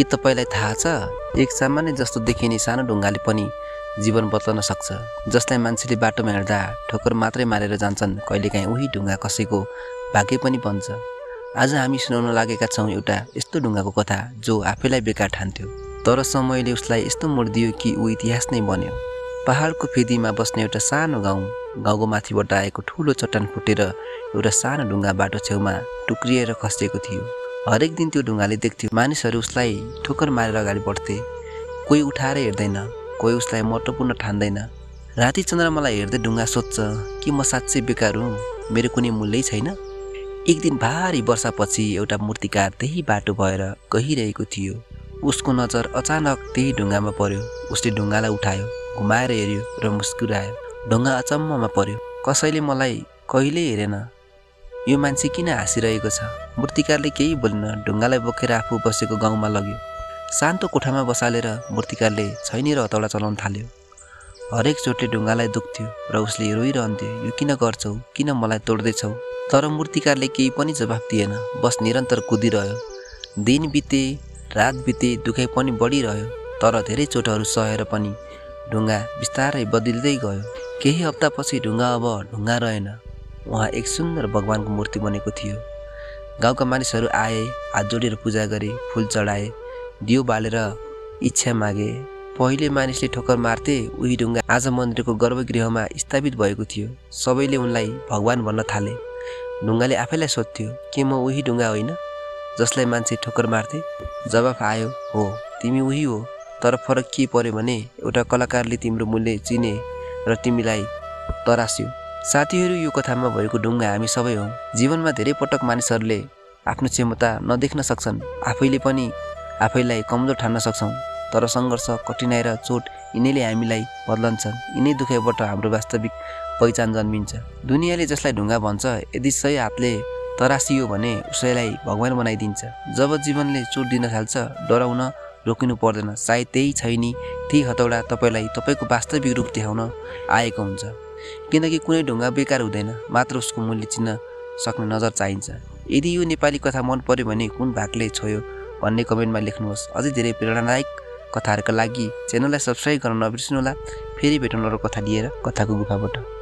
के तपाईलाई थाहा छ एक सामान्य जस्तो देखिने सानो ढुङ्गाले पनि जीवन बदल्न सक्छ। जसलाई मान्छेले बाटोमा हिँड्दा ठोकर मात्रै मारेर जान्छन्, कहिलेकाहीँ उही ढुङ्गा कसैको भाग्य पनि बन्छ। आज हामी सुनाउन लागेका छौँ एउटा यस्तो ढुङ्गाको कथा जो आफैलाई बेकार ठान्थ्यो, तर समयले उसलाई यस्तो मोड दियो कि ऊ इतिहास नै बन्यो। पहाडको फेदीमा बस्ने एउटा सानो गाउँको माथिबाट आएको ठुलो चट्टान फुटेर एउटा सानो ढुङ्गा बाटो छेउमा टुक्रिएर खसिएको थियो। हरेक दिन त्यो ढुङ्गाले देख्थ्यो मानिसहरू उसलाई ठोकर मारेर अगाडि बढ्थे। कोही उठाएर हेर्दैन, कोही उसलाई महत्त्वपूर्ण ठान्दैन। राति चन्द्रमालाई हेर्दै ढुङ्गा सोध्छ कि म साँच्चै बेकार हुँ, मेरो कुनै मूल्यै छैन। एक दिन भारी वर्षापछि एउटा मूर्तिकार त्यही बाटो भएर गइरहेको थियो। उसको नजर अचानक त्यही ढुङ्गामा पर्यो। उसले ढुङ्गालाई उठायो, घुमाएर हेऱ्यो र मुस्कुरायो। ढुङ्गा अचम्ममा पर्यो। कसैले मलाई कहिल्यै हेरेन, यो मान्छे किन हाँसिरहेको छ? मूर्तिकारले केही बोलेन। ढुङ्गालाई बोकेर आफू बसेको गाउँमा लग्यो। शान्त कोठामा बसालेर मूर्तिकारले छैनी र हतौडा चलाउन थाल्यो। हरेक चोटले ढुङ्गालाई दुख्थ्यो र उसले रोइरहन्थ्यो, यो किन गर्छौ, किन मलाई तोड्दैछौ? तर मूर्तिकारले केही पनि जवाफ दिएन, बस निरन्तर कुदिरह्यो। दिन बिते, रात बिते, दुखाइ पनि बढिरह्यो। तर धेरै चोटहरू सहेर पनि ढुङ्गा बिस्तारै बदलिँदै गयो। केही हप्तापछि ढुङ्गा अब ढुङ्गा रहेन, उहाँ एक सुन्दर भगवानको मूर्ति बनेको थियो। गाउँका मानिसहरू आए, हात जोडेर पूजा गरे, फुल चढाए, दियो बालेर इच्छा मागे। पहिले मानिसले ठोकर मार्थे, उही ढुङ्गा आज मन्दिरको गर्भगृहमा स्थापित भएको थियो। सबैले उनलाई भगवान भन्न थाले। ढुङ्गाले आफैलाई सोध्थ्यो, के म उही ढुङ्गा होइन जसलाई मान्छे ठोकर मार्थे? जवाफ आयो, हो, तिमी उही हो। तर फरक के पर्यो भने एउटा कलाकारले तिम्रो मूल्य चिने र तिमीलाई तरास्यो। साथीहरू, यो कथामा भएको ढुङ्गा हामी सबै हौँ। जीवनमा धेरै पटक मानिसहरूले आफ्नो क्षमता नदेख्न सक्छन्, आफैले पनि आफैलाई कमजोर ठान्न सक्छौँ। तर सङ्घर्ष, कठिनाइ र चोट यिनैले हामीलाई बदलन्छन्। यिनै दुखाइबाट हाम्रो वास्तविक पहिचान जन्मिन्छ। दुनियाँले जसलाई ढुङ्गा भन्छ, यदि सही हातले तरासियो भने उसैलाई भगवान बनाइदिन्छ। जब जीवनले चोट दिन थाल्छ, डराउन रोकिनु पर्दैन। सायद त्यही छैनी, त्यही हतौडा तपाईँलाई तपाईँको वास्तविक रूप देखाउन आएको हुन्छ। किनकि कुनै ढुङ्गा बेकार हुँदैन, मात्र उसको मूल्य चिन्न सक्ने नजर चाहिन्छ। यदि यो नेपाली कथा मन पर्यो भने कुन भागले छोयो भन्ने कमेन्टमा लेख्नुहोस्। अझै धेरै प्रेरणादायक कथाहरूका लागि च्यानललाई सब्सक्राइब गर्न नबिर्सिनुहोला। फेरि भेटौँ अरू कथा लिएर कथाको गुफाबाट।